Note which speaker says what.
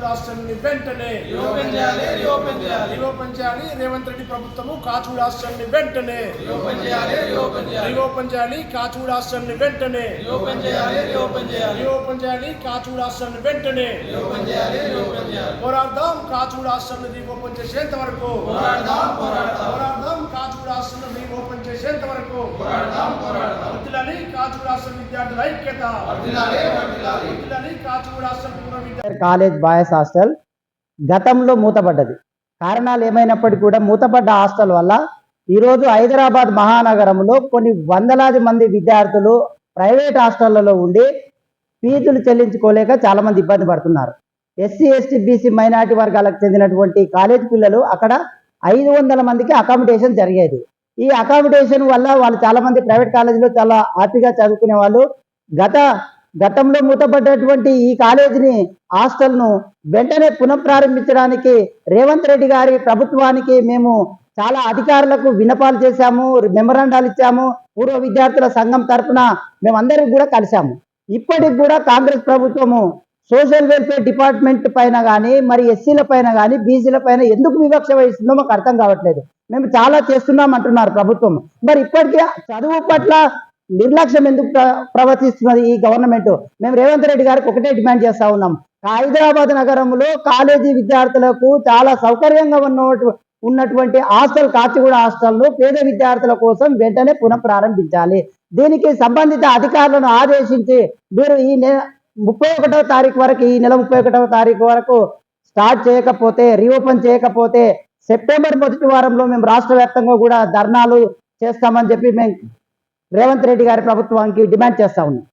Speaker 1: హాస్టల్ని వెంటనే
Speaker 2: రీఓపెన్
Speaker 1: చేయాలి. రేవంత్ రెడ్డి ప్రభుత్వము కాచూడు హాస్టల్ని వెంటనే
Speaker 2: రీఓపెన్ చేయాలి.
Speaker 1: కాచూడు హాస్టల్ని వెంటనే
Speaker 2: రీఓపెన్ చేయాలి.
Speaker 1: కాచూడు హాస్టల్ని వెంటనే పోరాడదాం. కాచూడు హాస్టల్ని రీఓపెన్ చేసేంత వరకు పోరాడదాం. కాచూడు హాస్టల్ని రీఓపెన్ చేసేంత వరకు వర్ధిల్లాలి. కాచూడు హాస్టల్ విద్యార్థుల ఐక్యత. వర్ధిల్లాలి. కాచూడు హాస్టల్ పూర్వ విద్యార్థుల
Speaker 3: కాలేజ్ బాయ్స్ హాస్టల్ గతంలో మూతపడ్డది. కారణాలు ఏమైనప్పటికీ కూడా మూతపడ్డ హాస్టల్ వల్ల ఈరోజు హైదరాబాద్ మహానగరంలో కొన్ని వందలాది మంది విద్యార్థులు ప్రైవేట్ హాస్టళ్లలో ఉండి ఫీజులు చెల్లించుకోలేక చాలామంది ఇబ్బంది పడుతున్నారు. ఎస్సీ ఎస్టీ బీసీ మైనార్టీ వర్గాలకు చెందినటువంటి కాలేజ్ పిల్లలు అక్కడ 500 మందికి అకామిడేషన్ జరిగేది. ఈ అకామిడేషన్ వల్ల వాళ్ళు చాలామంది ప్రైవేట్ కాలేజీలో చాలా హ్యాపీగా చదువుకునే వాళ్ళు. గతంలో మూతపడ్డటువంటి ఈ కాలేజీని హాస్టల్ను వెంటనే పునఃప్రారంభించడానికి రేవంత్ రెడ్డి గారి ప్రభుత్వానికి మేము చాలా అధికారులకు విన్నపాలు చేశాము, మెమరాండాలు ఇచ్చాము. పూర్వ విద్యార్థుల సంఘం తరఫున మేమందరికి కూడా కలిసాము. ఇప్పటికి కూడా కాంగ్రెస్ ప్రభుత్వము సోషల్ వెల్ఫేర్ డిపార్ట్మెంట్ పైన కానీ, మరి ఎస్సీల పైన కానీ, బీసీల పైన ఎందుకు వివక్ష వహిస్తుందో మాకు అర్థం కావట్లేదు. మేము చాలా చేస్తున్నాం అంటున్నారు ప్రభుత్వం. మరి ఇప్పటికీ చదువు పట్ల నిర్లక్ష్యం ఎందుకు ప్రవర్తిస్తున్నది ఈ గవర్నమెంట్? మేము రేవంత్ రెడ్డి గారికి ఒకటే డిమాండ్ చేస్తా ఉన్నాం. హైదరాబాద్ నగరంలో కాలేజీ విద్యార్థులకు చాలా సౌకర్యంగా ఉన్నటువంటి హాస్టల్ కాచిగూడ హాస్టల్ను పేద విద్యార్థుల కోసం వెంటనే పునఃప్రారంభించాలి. దీనికి సంబంధిత అధికారులను ఆదేశించి మీరు ఈ 31వ తారీఖు వరకు, ఈ నెల 31వ తారీఖు వరకు స్టార్ట్ చేయకపోతే, రీఓపెన్ చేయకపోతే సెప్టెంబర్ మొదటి వారంలో మేము రాష్ట్ర వ్యాప్తంగా కూడా ధర్నాలు చేస్తామని చెప్పి మేము రేవంత్ రెడ్డి గారి ప్రభుత్వానికి డిమాండ్ చేస్తా ఉన్నాం.